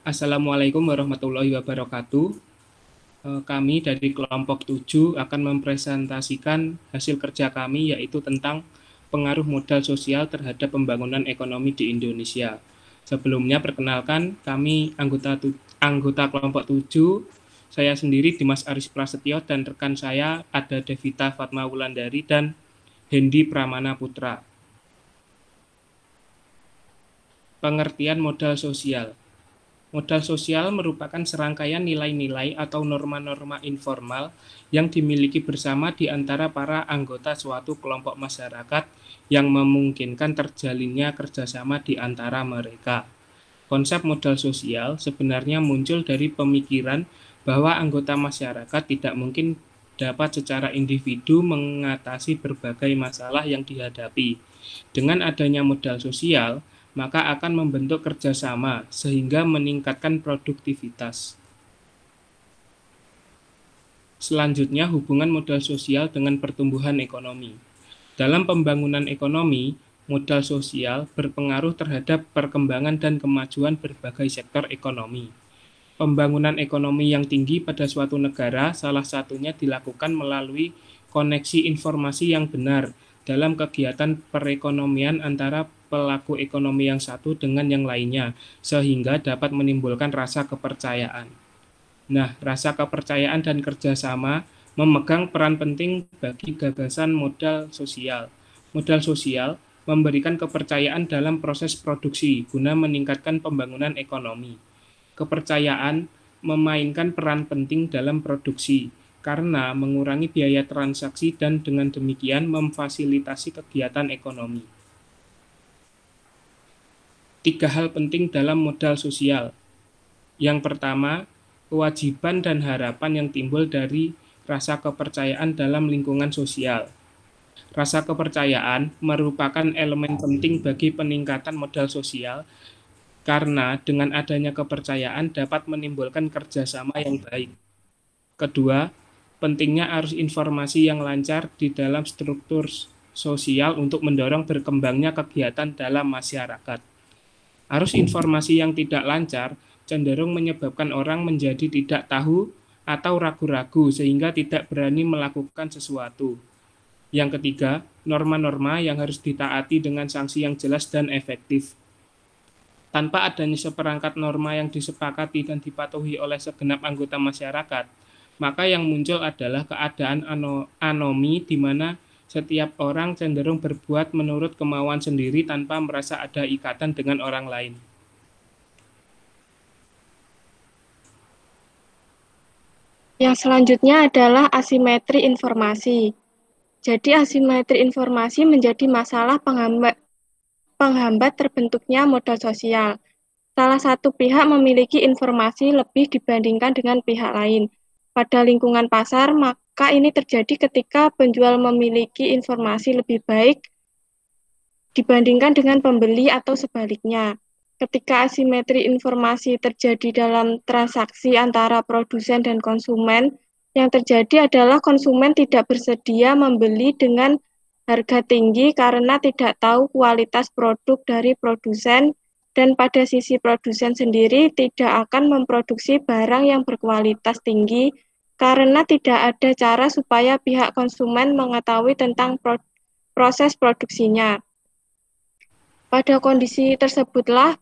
Assalamualaikum warahmatullahi wabarakatuh. Kami dari kelompok 7 akan mempresentasikan hasil kerja kami yaitu tentang pengaruh modal sosial terhadap pembangunan ekonomi di Indonesia. Sebelumnya perkenalkan kami anggota kelompok 7. Saya sendiri Dimas Aris Prasetyo dan rekan saya ada Devita Fatma Wulandari dan Hendi Pramana Putra. Pengertian modal sosial. Modal sosial merupakan serangkaian nilai-nilai atau norma-norma informal yang dimiliki bersama di antara para anggota suatu kelompok masyarakat yang memungkinkan terjalinnya kerjasama di antara mereka. Konsep modal sosial sebenarnya muncul dari pemikiran bahwa anggota masyarakat tidak mungkin dapat secara individu mengatasi berbagai masalah yang dihadapi. Dengan adanya modal sosial, maka akan membentuk kerjasama sehingga meningkatkan produktivitas. Selanjutnya, hubungan modal sosial dengan pertumbuhan ekonomi. Dalam pembangunan ekonomi, modal sosial berpengaruh terhadap perkembangan dan kemajuan berbagai sektor ekonomi. Pembangunan ekonomi yang tinggi pada suatu negara salah satunya dilakukan melalui koneksi informasi yang benar dalam kegiatan perekonomian antara pelaku ekonomi yang satu dengan yang lainnya, sehingga dapat menimbulkan rasa kepercayaan. Nah, rasa kepercayaan dan kerjasama memegang peran penting bagi gagasan modal sosial. Modal sosial memberikan kepercayaan dalam proses produksi guna meningkatkan pembangunan ekonomi. Kepercayaan memainkan peran penting dalam produksi karena mengurangi biaya transaksi dan dengan demikian memfasilitasi kegiatan ekonomi. 3 hal penting dalam modal sosial. Yang pertama, kewajiban dan harapan yang timbul dari rasa kepercayaan dalam lingkungan sosial. Rasa kepercayaan merupakan elemen penting bagi peningkatan modal sosial karena dengan adanya kepercayaan dapat menimbulkan kerjasama yang baik. Kedua, pentingnya arus informasi yang lancar di dalam struktur sosial untuk mendorong berkembangnya kegiatan dalam masyarakat. Arus informasi yang tidak lancar cenderung menyebabkan orang menjadi tidak tahu atau ragu-ragu sehingga tidak berani melakukan sesuatu. Yang ketiga, norma-norma yang harus ditaati dengan sanksi yang jelas dan efektif. Tanpa adanya seperangkat norma yang disepakati dan dipatuhi oleh segenap anggota masyarakat, maka yang muncul adalah keadaan anomi di mana setiap orang cenderung berbuat menurut kemauan sendiri tanpa merasa ada ikatan dengan orang lain. Yang selanjutnya adalah asimetri informasi. Jadi asimetri informasi menjadi masalah penghambat terbentuknya modal sosial. Salah satu pihak memiliki informasi lebih dibandingkan dengan pihak lain. Pada lingkungan pasar, maka ini terjadi ketika penjual memiliki informasi lebih baik dibandingkan dengan pembeli atau sebaliknya. Ketika asimetri informasi terjadi dalam transaksi antara produsen dan konsumen, yang terjadi adalah konsumen tidak bersedia membeli dengan harga tinggi karena tidak tahu kualitas produk dari produsen, dan pada sisi produsen sendiri tidak akan memproduksi barang yang berkualitas tinggi karena tidak ada cara supaya pihak konsumen mengetahui tentang proses produksinya. Pada kondisi tersebutlah,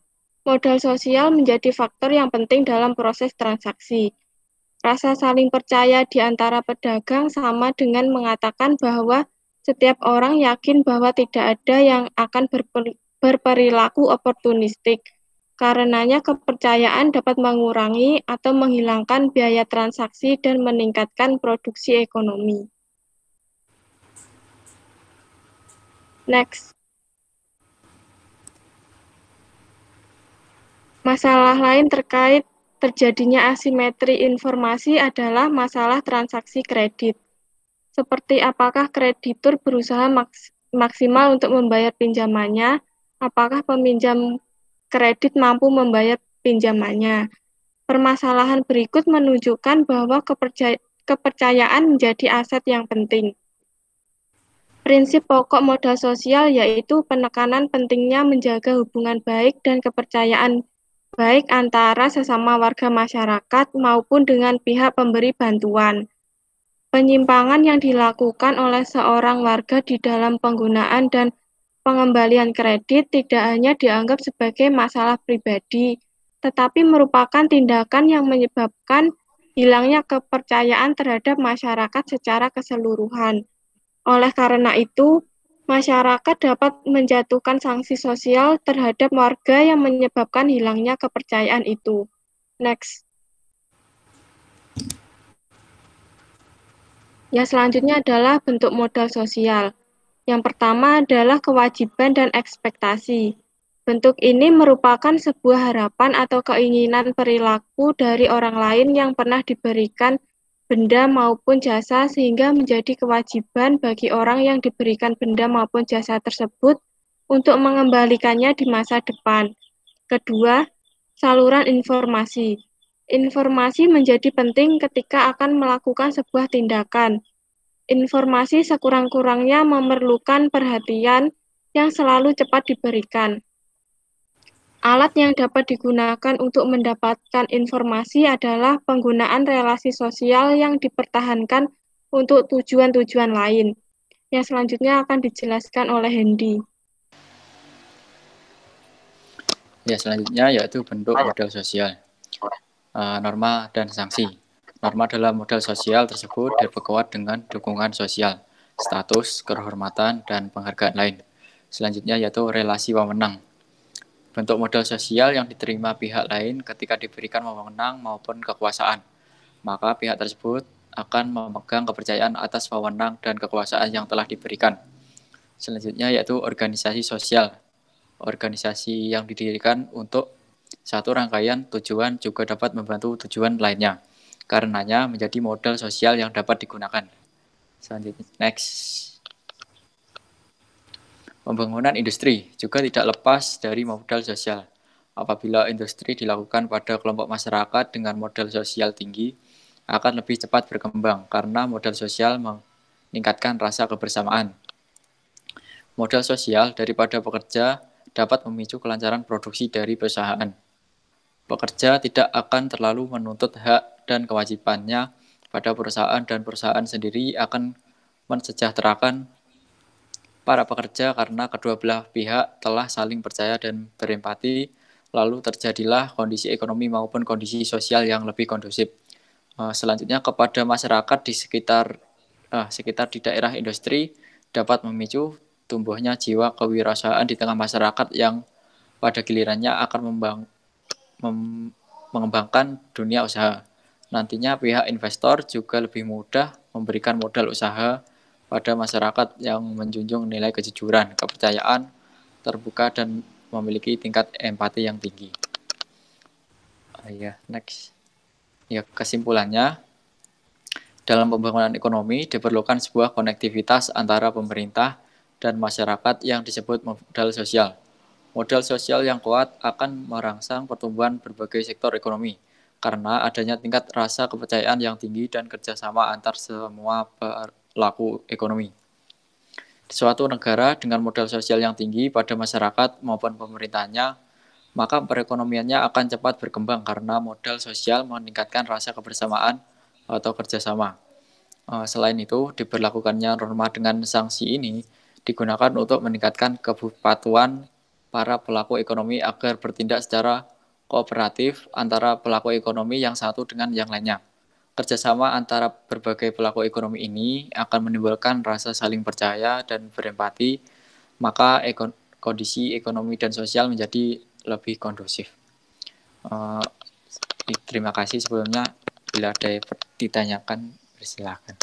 modal sosial menjadi faktor yang penting dalam proses transaksi. Rasa saling percaya di antara pedagang sama dengan mengatakan bahwa setiap orang yakin bahwa tidak ada yang akan berperilaku oportunistik. Karenanya kepercayaan dapat mengurangi atau menghilangkan biaya transaksi dan meningkatkan produksi ekonomi. Next. Masalah lain terkait terjadinya asimetri informasi adalah masalah transaksi kredit. Seperti apakah kreditur berusaha maksimal untuk membayar pinjamannya, apakah peminjam kredit mampu membayar pinjamannya. Permasalahan berikut menunjukkan bahwa kepercayaan menjadi aset yang penting. Prinsip pokok modal sosial yaitu penekanan pentingnya menjaga hubungan baik dan kepercayaan baik antara sesama warga masyarakat maupun dengan pihak pemberi bantuan. Penyimpangan yang dilakukan oleh seorang warga di dalam penggunaan dan pengembalian kredit tidak hanya dianggap sebagai masalah pribadi, tetapi merupakan tindakan yang menyebabkan hilangnya kepercayaan terhadap masyarakat secara keseluruhan. Oleh karena itu, masyarakat dapat menjatuhkan sanksi sosial terhadap warga yang menyebabkan hilangnya kepercayaan itu. Next. Yang selanjutnya adalah bentuk modal sosial. Yang pertama adalah kewajiban dan ekspektasi. Bentuk ini merupakan sebuah harapan atau keinginan perilaku dari orang lain yang pernah diberikan benda maupun jasa sehingga menjadi kewajiban bagi orang yang diberikan benda maupun jasa tersebut untuk mengembalikannya di masa depan. Kedua, saluran informasi. Informasi menjadi penting ketika akan melakukan sebuah tindakan. Informasi sekurang-kurangnya memerlukan perhatian yang selalu cepat diberikan. Alat yang dapat digunakan untuk mendapatkan informasi adalah penggunaan relasi sosial yang dipertahankan untuk tujuan-tujuan lain. Yang selanjutnya akan dijelaskan oleh Hendy. Ya, selanjutnya yaitu bentuk modal sosial, norma dan sanksi. Norma dalam modal sosial tersebut diperkuat dengan dukungan sosial, status, kehormatan, dan penghargaan lain. Selanjutnya yaitu relasi wewenang. Bentuk modal sosial yang diterima pihak lain ketika diberikan wewenang maupun kekuasaan. Maka pihak tersebut akan memegang kepercayaan atas wewenang dan kekuasaan yang telah diberikan. Selanjutnya yaitu organisasi sosial. Organisasi yang didirikan untuk satu rangkaian tujuan juga dapat membantu tujuan lainnya. Karenanya menjadi modal sosial yang dapat digunakan. Selanjutnya, next. Pembangunan industri juga tidak lepas dari modal sosial. Apabila industri dilakukan pada kelompok masyarakat dengan modal sosial tinggi, akan lebih cepat berkembang karena modal sosial meningkatkan rasa kebersamaan. Modal sosial daripada pekerja dapat memicu kelancaran produksi dari perusahaan. Pekerja tidak akan terlalu menuntut hak dan kewajibannya pada perusahaan dan perusahaan sendiri akan mensejahterakan para pekerja karena kedua belah pihak telah saling percaya dan berempati, lalu terjadilah kondisi ekonomi maupun kondisi sosial yang lebih kondusif. Selanjutnya kepada masyarakat di sekitar di daerah industri dapat memicu tumbuhnya jiwa kewirausahaan di tengah masyarakat yang pada gilirannya akan mengembangkan dunia usaha. Nantinya pihak investor juga lebih mudah memberikan modal usaha pada masyarakat yang menjunjung nilai kejujuran, kepercayaan, terbuka, dan memiliki tingkat empati yang tinggi. Next. Kesimpulannya, dalam pembangunan ekonomi diperlukan sebuah konektivitas antara pemerintah dan masyarakat yang disebut modal sosial. Modal sosial yang kuat akan merangsang pertumbuhan berbagai sektor ekonomi, karena adanya tingkat rasa kepercayaan yang tinggi dan kerjasama antar semua pelaku ekonomi. Di suatu negara dengan modal sosial yang tinggi pada masyarakat maupun pemerintahnya, maka perekonomiannya akan cepat berkembang karena modal sosial meningkatkan rasa kebersamaan atau kerjasama. Selain itu, diberlakukannya norma dengan sanksi ini digunakan untuk meningkatkan kepatuhan para pelaku ekonomi agar bertindak secara kooperatif antara pelaku ekonomi yang satu dengan yang lainnya. Kerjasama antara berbagai pelaku ekonomi ini akan menimbulkan rasa saling percaya dan berempati, maka kondisi ekonomi dan sosial menjadi lebih kondusif. Terima kasih sebelumnya. Bila ada yang ditanyakan, silakan.